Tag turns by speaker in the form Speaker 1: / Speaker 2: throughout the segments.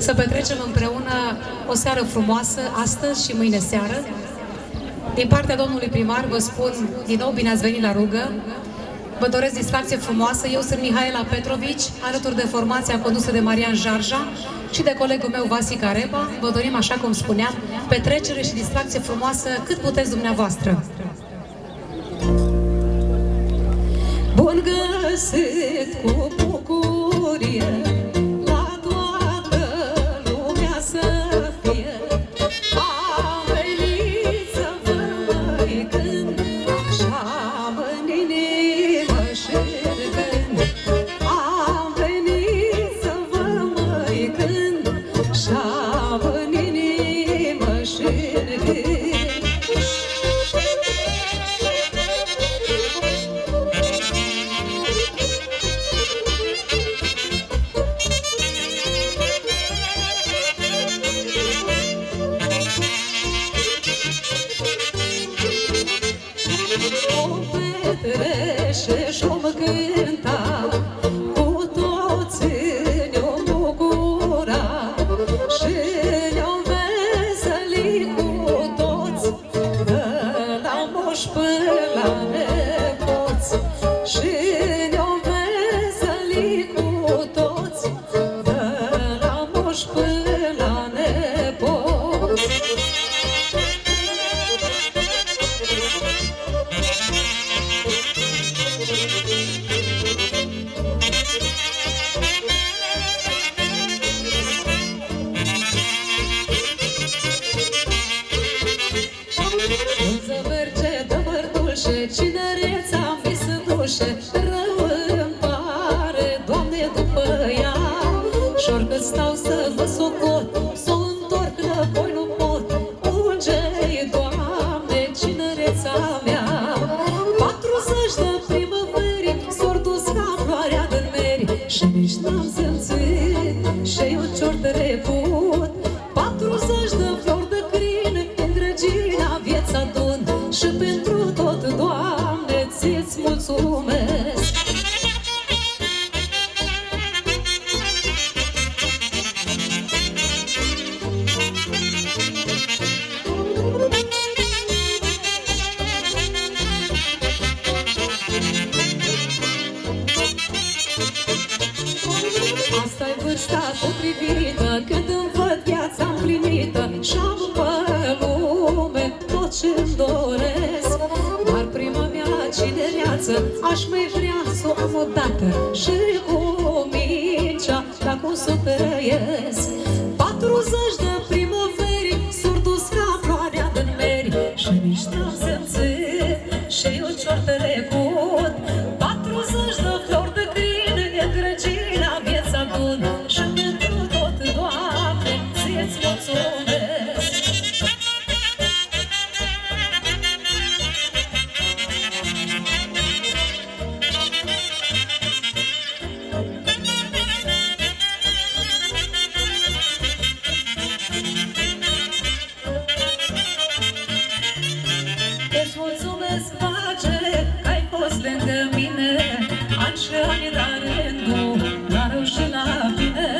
Speaker 1: să petrecem împreună o seară frumoasă, astăzi și mâine seară. Din partea domnului primar vă spun din nou bine ați venit la rugă. Vă doresc distracție frumoasă. Eu sunt Mihaela Petrovici, alături de formația condusă de Marian Jarja și de colegul meu Vasica Reba. Vă dorim, așa cum spuneam, petrecere și distracție frumoasă cât puteți dumneavoastră. Bun găsit cu bucurie la toată lumea să fie. Am venit să vă mai cânt și-am în inimă și gând. Am venit să vă mai cânt și-am în inimă și gând. Și-o mă cânta, cu toți ne-o bucura și ne-o veseli cu toți, de la moș până la nepoți. Și ne-o veseli cu toți, de la moș până la nepoți. Să merge de mărdușe, cinereța mi se dușe, rău îmi pare, Doamne, după ea. Și oricât stau să vă socot, s-o întorc înapoi nu pot. Unge-i, Doamne, cinereța mea. 40 de primăveri s-or dus ca floarea din meri și nici n-am simțit și eu ce-or trecut. 40 de flori de crin, îndrăgina vieți adun și pentru tot, Doamne, ți-ți mulțumesc. Asta-i vârsta potrivită, când îmi văd viața împlinită și-am pe lume tot ce-mi doresc. Dar prima mea cinereață aș mai vrea să o am odată și cu mingea, dacă o să trăiesc. 40 de primăveri s-or dus ca floarea din meri și nici n-am simțit și eu ce-or trecut. 40 de flori de crin, îndrăgina vieți adun și pentru tot, Doamne, ți-ți mulțumesc. Îți mulțumesc, Pagele, că ai fost lângă mine, ani și ani, dar rândul n-a reușit la bine.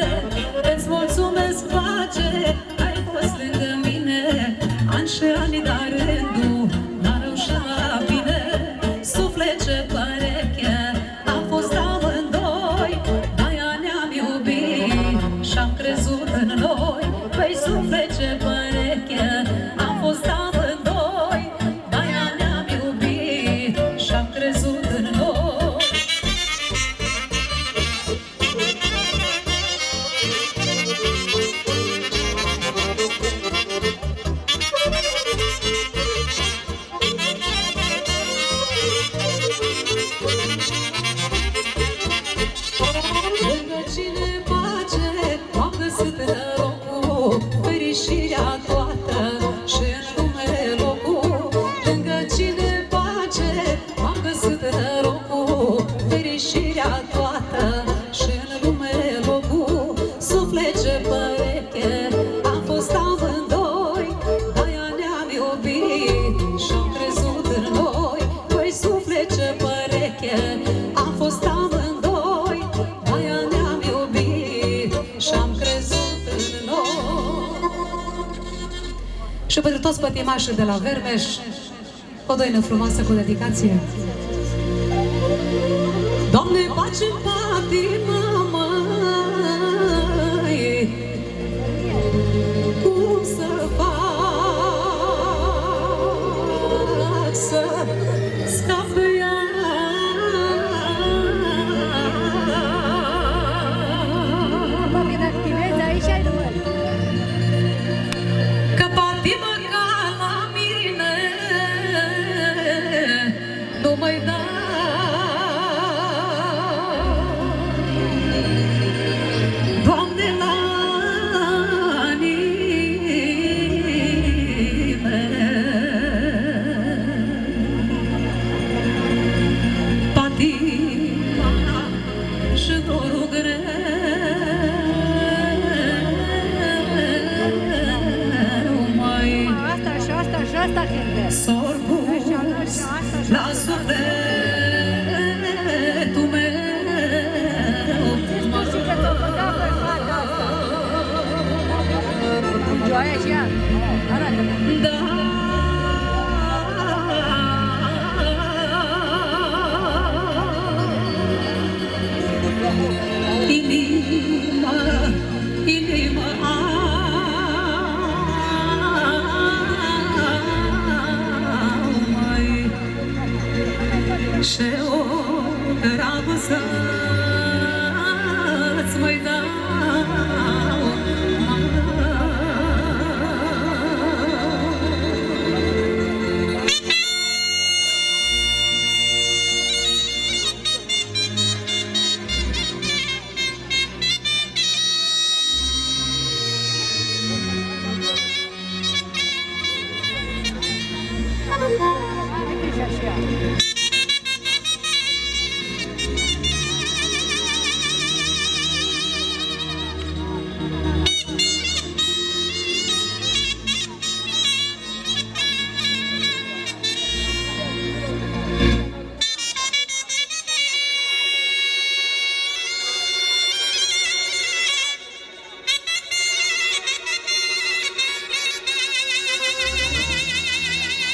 Speaker 1: Îți mulțumesc, Pagele, că ai fost lângă mine, ani și ani, dar rândul n-a reușit la bine. Suflet ce pereche, am fost amândoi, de-aia ne-am iubit și-am crezut în noi. Păi suflet ce pereche, am fost amândoi, de-aia ne-am iubit și-am crezut în noi. Lângă cine pace, m-am găsit norocul, fericirea toată Și pentru toți pătimașii de la Vermeș, o doină frumoasă cu dedicație. Doamne, face patima, măi, cum să fac să scap de ea? Că patima ca la mine nu mai da. Doamne, la nimeni patima și dorul greu mai s-or pus la sufletul meu.
Speaker 2: Joaia și ea, arată-mă.
Speaker 1: Da. Inima, inima mai și o dragoste-ți mai dau.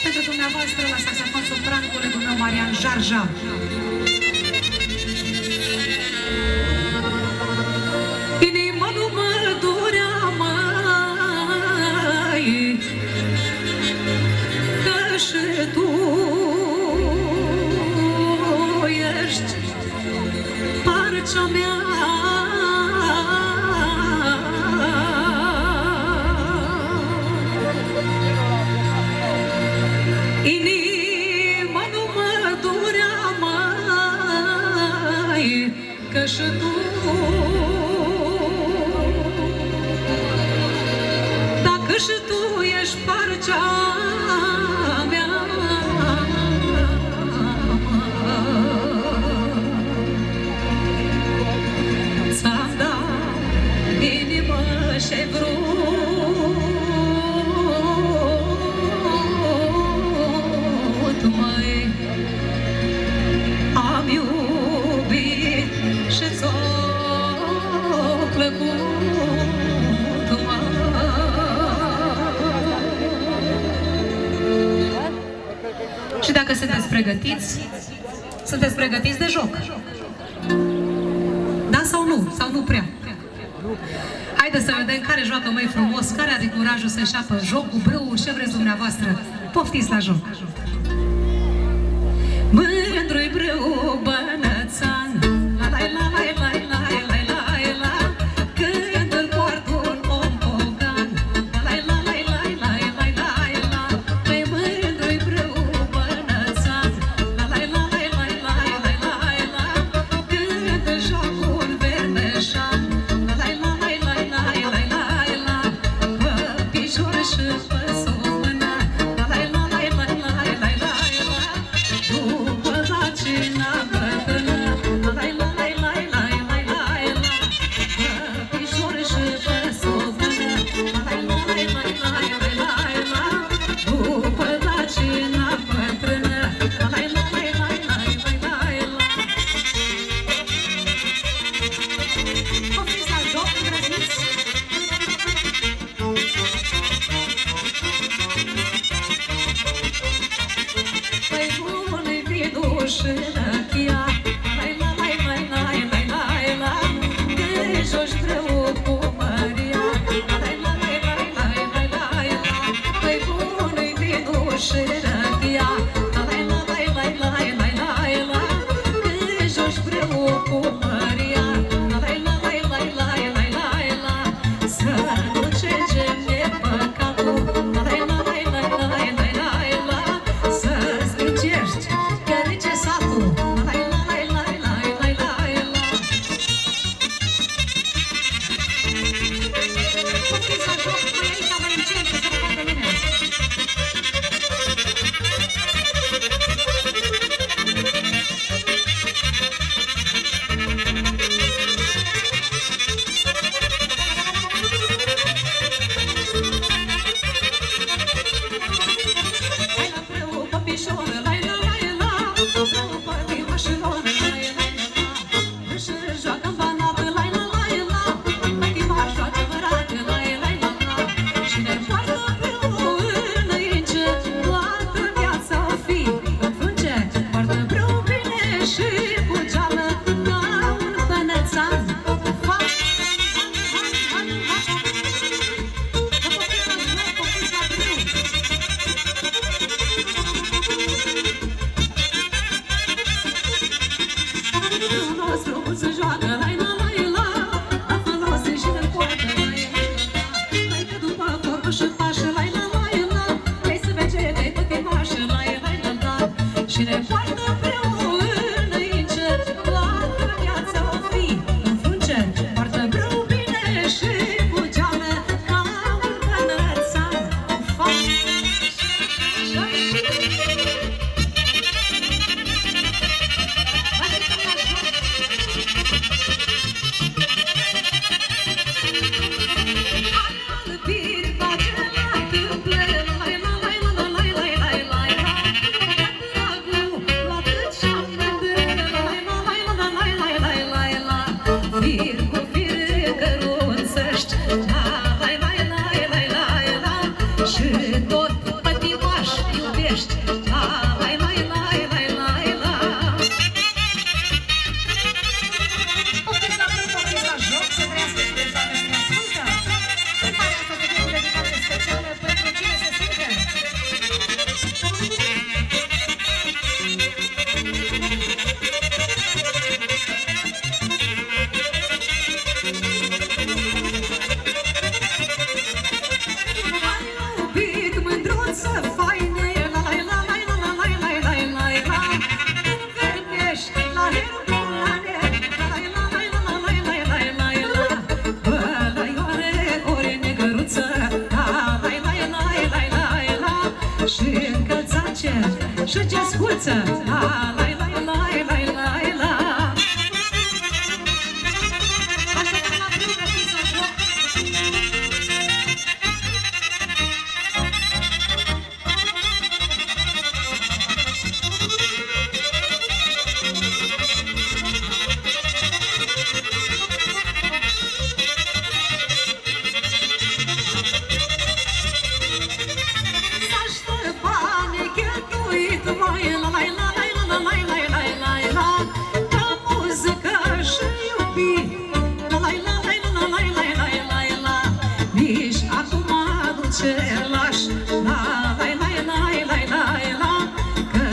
Speaker 1: Pentru dumneavoastră la saxofon sopran colegul meu Marian Jarja. Inima nu mă durea mai, că și tu ești parcea mea. Inima nu mă durea mai, că și tu, dacă și tu ești parcea mea. Ți-am dat inimă și-ai vrut, mai am iubit și ți-o plăcut, mai. Și dacă sunteți pregătiți de joc? Da sau nu? Sau nu prea? Haideți să vedem care joacă mai frumos, care are curajul să înșeapă jocul, brâul, ce vreți dumneavoastră. Poftiți la joc! Mândru-i brâu bănățan, la la la la la la la la la, când îl poartă un om pogan, la la la la la la la la. Păi mândru-i brâu bănățan, la la la la la la la la, când îl joacă un vermeșan, la la la la la la la la, pe picior și pe sub mână, la la la la la la la la. După
Speaker 2: Poftiți la joc, mai aici, mai încet, să se vadă lumea.
Speaker 1: Hai la preu, păpișor, lai la lai la, preu, pătimașilor, lai la lai la. Își joacă-n banat, lai la lai la, pătimaș joacă vărat, lai lai la la. Și ne poartă preu înainte, toată viața o fi în frunce. Poartă preu bine și cu geală, ca un bănețan. Se joacă lai la lai la, la folosi și ne poartă lai la la. Hai că după corpul și pașă lai la lai la, hai să vege că-i pătimașă lai la la. Și ne poartă împreună înainte, toată viața o fi în frunce. Poartă brâu bine și cu geală, ca un bănățan. Fir cu fir cărunțăști, lai lai lai lai lai la. Și tot pătimaș iubești, lai lai lai lai lai la.
Speaker 2: Poftiți la prâu, poftiți la joc, să trăiască și persoane și ne ascultă. Cântarea asta devine o dedicare specială pentru cine se simte.
Speaker 1: Hai iubit, mândruță, faine, lai la lai la la lai lai lai lai la. Învernești la herculane, lai la lai la la lai lai lai lai la. Bălăioare, ori negăruță, lai lai lai lai lai la. Și încălțace, și gescuță, lai lai lai lai lai la.
Speaker 2: Așteptăm la prâu, poftiți la joc.
Speaker 1: Saște bani cheltuit, lai la lai la lai la la lai lai lai lai la. Ca muzică și iubit, la lai la lai la la lai lai lai lai la. Nici acum nu ce lași, la lai lai lai lai lai la. Că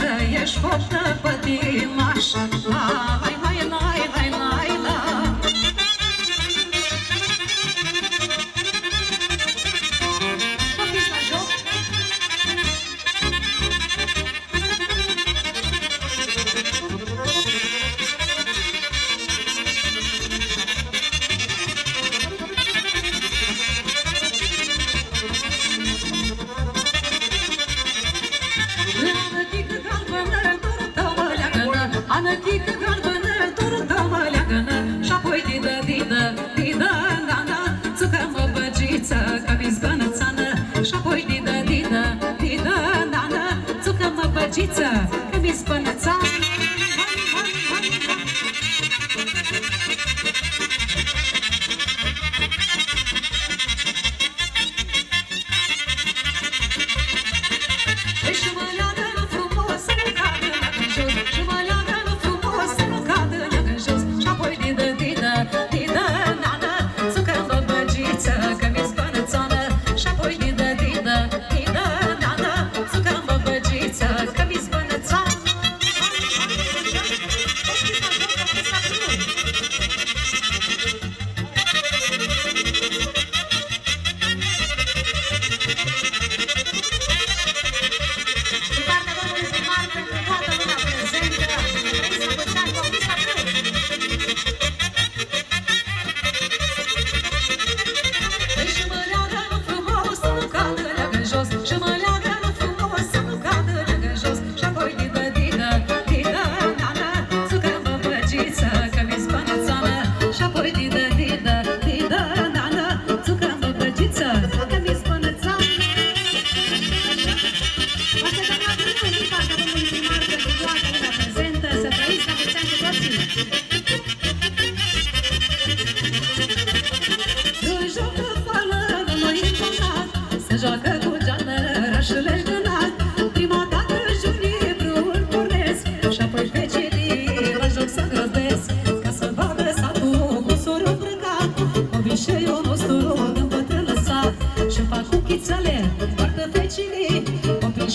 Speaker 1: ești foftă pătimaș, la lai lai lai lai lai la.
Speaker 2: Poftiți la joc.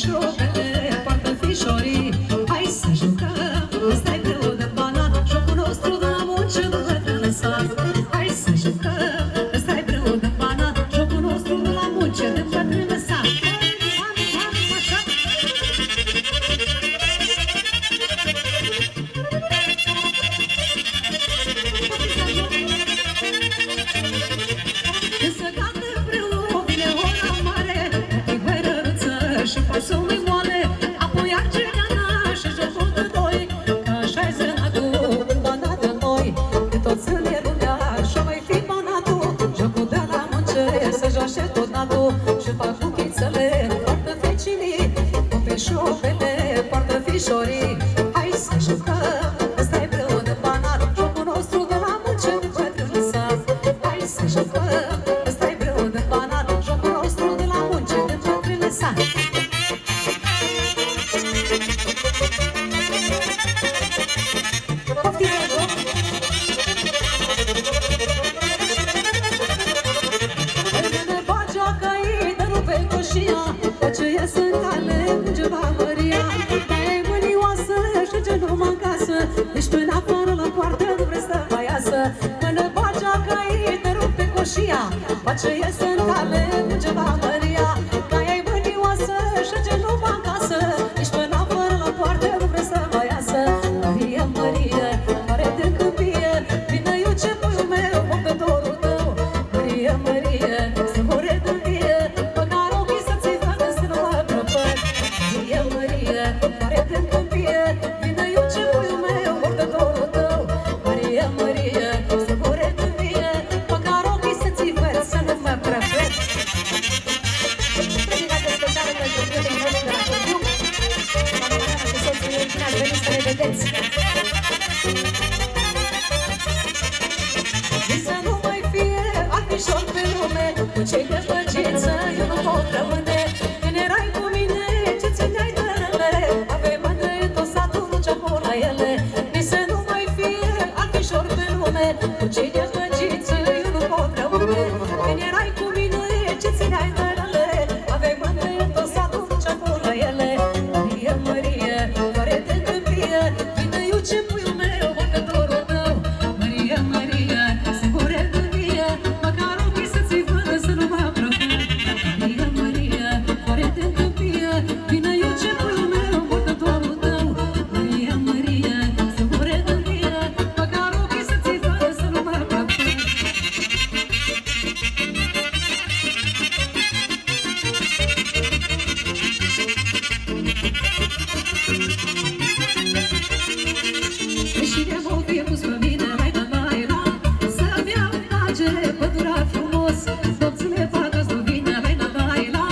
Speaker 1: șopele, poartă fișorii. Hai să jucăm, stai greu de banat, jocul nostru de la munce de bătrân sat. Hai să jucăm, stai greu de banat, jocul nostru de la munce de bătrân sat. Când se cade împreună, vine ora mare, apoi hărăruță și pasul mai moale, apoi argeneana și jocul de doi, că așa-i zânatul, banat în noi, de toți ne lumea și-o mai fi banatul, jocul de la munce, să joace tot natul, și fac cuchițele, poartă fecinii, copișoapele, poartă fișorii. Hai să jucăm, stai greu de banat, jocul nostru de la munce de bătrân sat. Hai să jucăm, stai greu de banat, jocul nostru de la munce de bătrân sat. Poftim, joc! Mâine bagea căi de rupe coșia, ce ies în cale, ungeva Maria. Mai mânioasă și genul mă acasă, nici până afară la poartă nu vrei să mai iasă. Mână bagea căi de rupe coșia, ce ies în cale, ungeva Maria. Mai mânioasă și genul mă acasă, nici până afară la poartă nu vrei să mai iasă. Maria, Maria, mare de câmpie, vine eu ce puiul meu, foc de dorul tău. Maria, Maria, să more de vie, măcar ochii să-ți vadă să nu mă prăpăd. Maria, Maria, mare de câmpie, vine eu ce puiul meu, foc de dorul tău. Maria, Maria, să more de vie, măcar ochii să-ți vadă să nu mă prăpăd. Dedicat desfășoară pentru prietenii noștri de la Cordiu, doamna și soțul ei, bine ați venit să ne vedeți! Să nu mai fie afișor pe lume, cu cei de păcință eu nu pot rămâne. Când erai cu mine, ce țineai de rele, aveai mândre tot satul, nu ce-a pus la ele. Nici să nu mai fie afișor pe lume, cu cei de păcință eu nu pot rămâne. Când erai cu mine, ce țineai de rele, aveai mândre tot satul, nu ce-a pus la ele. Maria, Maria, mare de câmpie, vine eu ce puiul meu, băcătorul tău. Maria, Maria, se more de vie, măcar ochii să-ți vadă să nu mă prăpăd. Maria, Maria, mare de câmpie, vine eu ce puiul meu, băcătorul tău. Maria, Maria, se more de vie, măcar ochii să-ți vadă să nu mă prăpăd. Cine mă fie pus pe mine, mai la mai la, să-mi iau pace, pădurat frumos, nopțile facă-ți duvine, mai la mai la,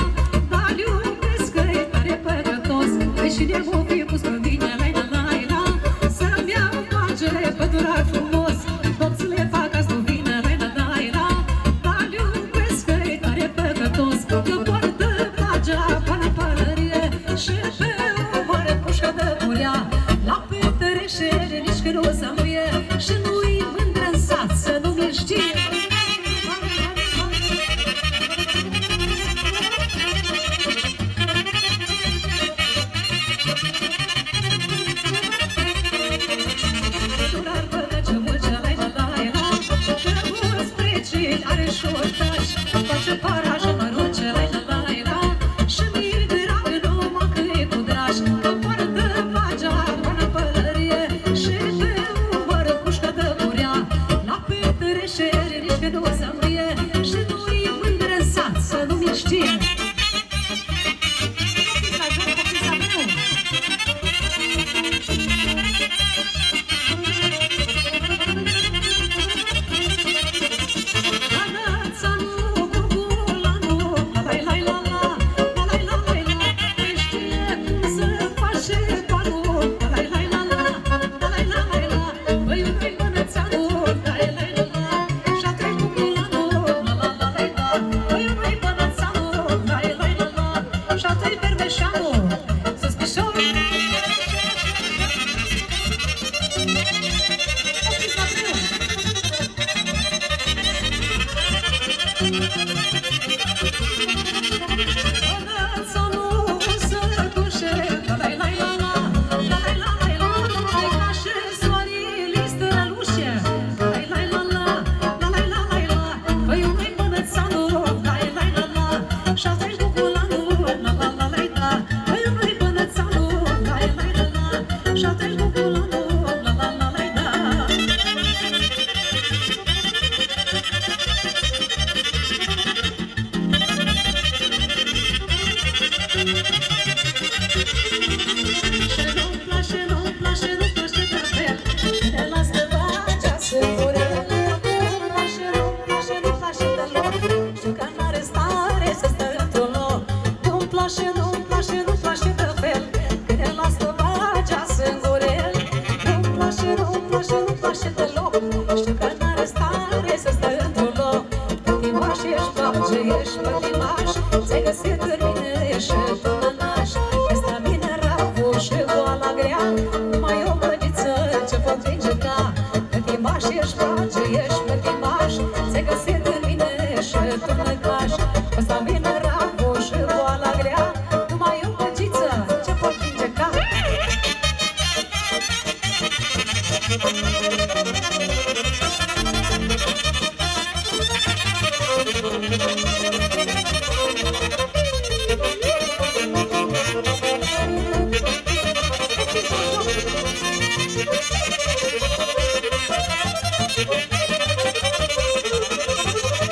Speaker 1: dar iubesc că-i tare păcătos. Cine mă fie pus pe mine, mai la mai la, să-mi iau pace, pădurat frumos, nopțile facă-ți duvine, mai la mai la, dar iubesc că-i tare păcătos. Că poartă pagea până pălărie și pe umăr pușcă de burea, la petreceere nici că nu o să muie și nu-i mândră în sat să nu mi-l știe. Durar până ce mulge la la la la, că mulți precini are și ortaș, face paraj în mărunce la la la la, și mi-i drag numai că e cu draj, că poartă pagea până pălărie și pe umăr pușcă de burea, la petreceere nici că nu o să muie și nu-i mândră în sat să nu mi-l știe. Copița, joc, copița meu! Anața nu, curcula nu, la la la la la, la la la la la, te știe să face banul, la la la la la, la la la la la, băi, băi, anața nu, la la la la la, și-a trei curcula nu, la la la la la, băi, băi, anața nu, la la la la la, și-a trei berbeșanu, să-ți pișor. Copița meu! Anața nu, să loc. Știu că n-are stare să stă într-un loc. Nu-mi place, nu-mi place, nu-mi place de fel când el las că bageasă în gurel. Nu-mi place, nu-mi place, nu-mi place deloc. Știu că n-are stare să stă într-un loc. Pătimaș ești, bage, ești pătimaș. Ți-ai găsit în mine și tu nănaș. Ăsta vine ravul și boala grea. Mai o bădiță ce pot vingeca. Pătimaș ești, bage, ești pătimaș. Ți-ai găsit în mine și tu nănaș. Ăsta vine ravul și boala grea. Numai o bădiță ce pot vingeca.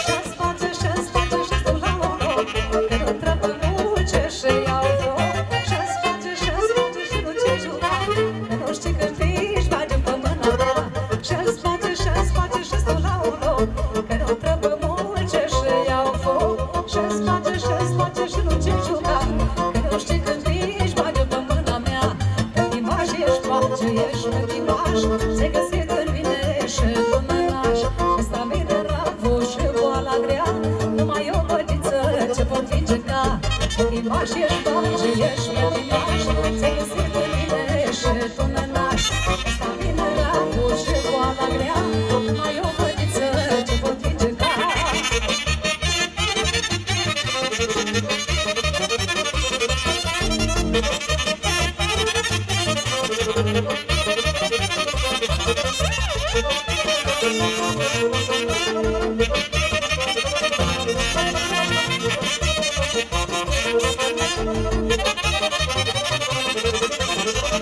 Speaker 1: Și-ți face, și-ți face, și tu la un loc. Că nu trebuie muce și iau foc. Și-ți face, și-ți face, și nu ce juca. Că nu știi când piși, bagi-mi pe mâna ta. Și-ți face, și-ți face, și tu la un loc. Că nu trebuie muce și iau foc. Și-ți face, și-ți face, și nu ce juca. Că nu știi când piși, bagi-mi pe mâna mea. Pătimaș ești, bage, ești pătimaș. Ți-ai găsit în mine și tu nănaș. Ăsta vine ravul și boala grea. Numai o bădiță ce pot vingeca. Pătimaș ești, bage, ești pătimaș. Ți-ai găsit în mine și tu nănaș. Ăsta vine ravul și boala grea. Numai o bădiță ce pot vingeca.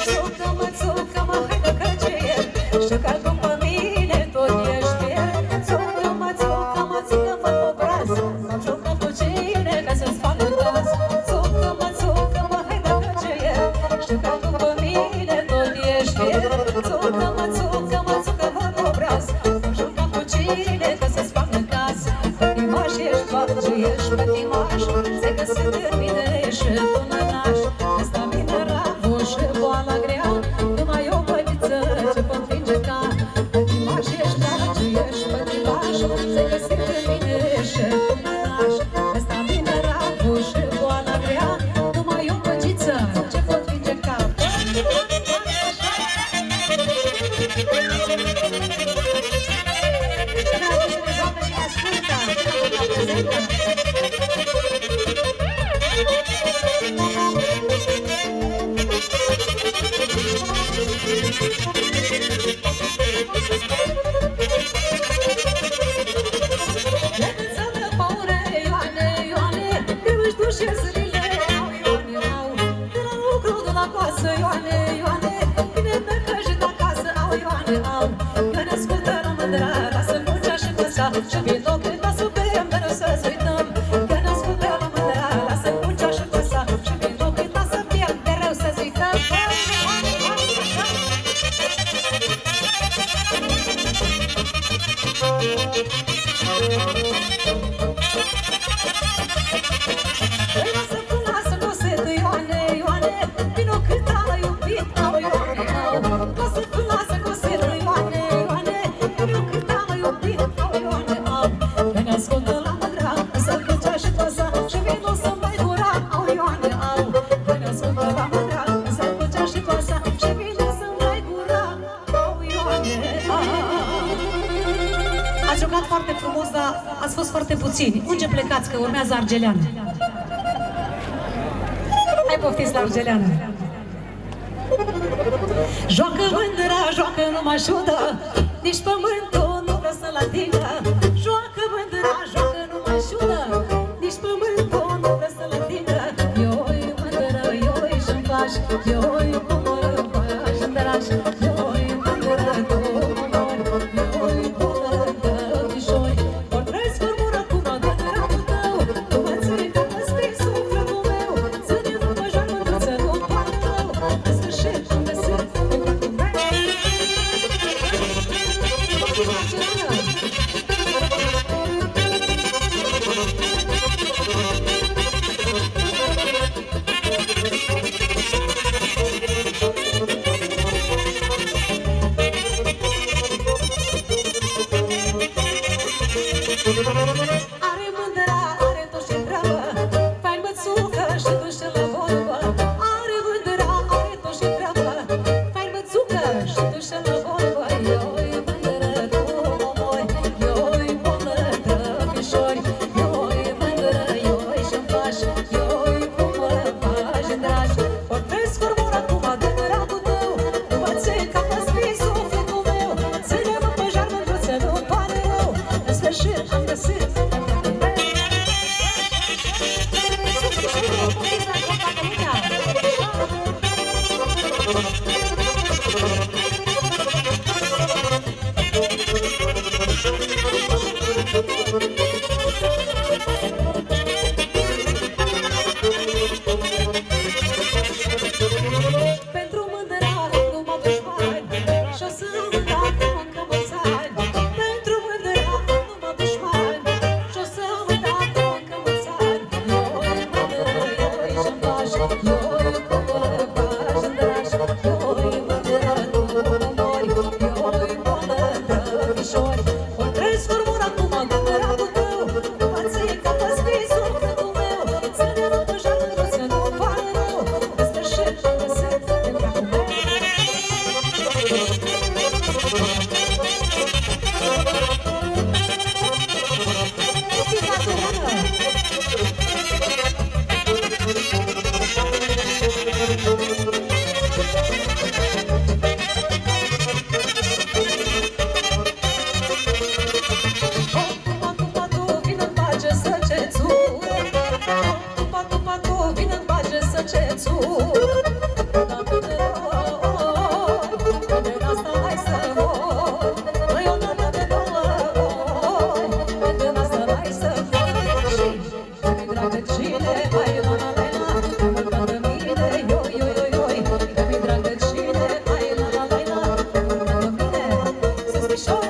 Speaker 1: Țucă-mă, țucă-mă, hai că căceie. Știu că după mine tot ești fier. Țucă-mă, țucă-mă, țucă-mă pe obraz. M-am jucat cu cine ca să-ți facă caz. Țucă-mă, țucă-mă, hai că căceie. Știu că după mine tot ești fier. Țucă-mă, țucă-mă, țucă-mă pe obraz. M-am jucat cu cine ca să-ți facă caz. Pătimaș ești, bage, ești pătimaș. Ți-ai găsit în mine și tu nănaș. Ăsta vine ravul și boala grea. Numai o bădiță ce pot vingeca. Pătimaș ești, bage, ești pătimaș. Ți-ai găsit în mine și tu nănaș. Ăsta vine ravul și boala grea. Numai o bădiță ce pot vingeca. Leneța-mea, paure, Ioane, Ioane, eu își duce zilele, au, Ioane, au. De la lucru, de la coasă, Ioane, Ioane, vine mercă și de acasă, au, Ioane, au. Ioane, ascultă la mândra, lasă muncea și păsa, și vin loc când la subem, mereu să-ți uităm. Ioane, ascultă la mândra, lasă muncea și păsa, și vin loc când la subem, mereu să-ți uităm. Păi lasă cu setul, Ioane, Ioane, vino cât a iubit, au, Ioane, au. Lasă cu setul, Ioane, Ioane, vino cât a iubit, au, Ioane, au. Ioane, ascultă la mândra, să-l câncea și păsa, și vino să-mi dai gura, au, Ioane, au. Ioane, ascultă la mândra, să-l câncea și păsa, și vino să-mi dai gura, au, Ioane, au. Ați jucat foarte frumos, dar ați fost foarte puțini. Unde plecați, că urmează Argeleană? Hai, poftiți la Argeleană. Joacă mândra, joacă numai șudă, nici pământul nu vrea să-l atingă. Joacă mândra, joacă numai șudă, nici pământul nu vrea să-l atingă. Ioi mândră, ioi și-mi faci, ioi cum mă faci în dragi. Ioi mândră, tu mă mori, ioi bună dăvișori. Ori trăiesc formură cum mă dă dragul tău, tu mă ții că mă scrii sufletul meu. Ține după joc mândruță, nu parul tău, în sfârșit am găsit păcatul meu. sus. Odată de doi, de asta hai să mor. Păi odată de doi, de asta hai să mor. Și mi dragă cine, hai la la la la, multă de mine, ioi, ioi, ioi, ioi. Mi dragă cine, hai la la la la, multă de mine, sus-mișor.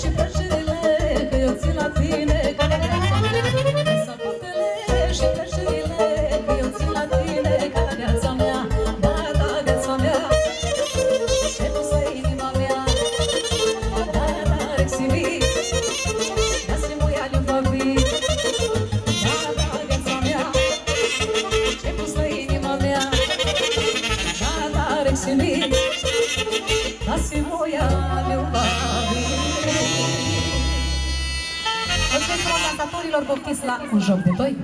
Speaker 3: Și plăcerile că eu țin la tine, ca de viața mea. Să pot
Speaker 1: dansatorilor, poftiți la un joc de doi.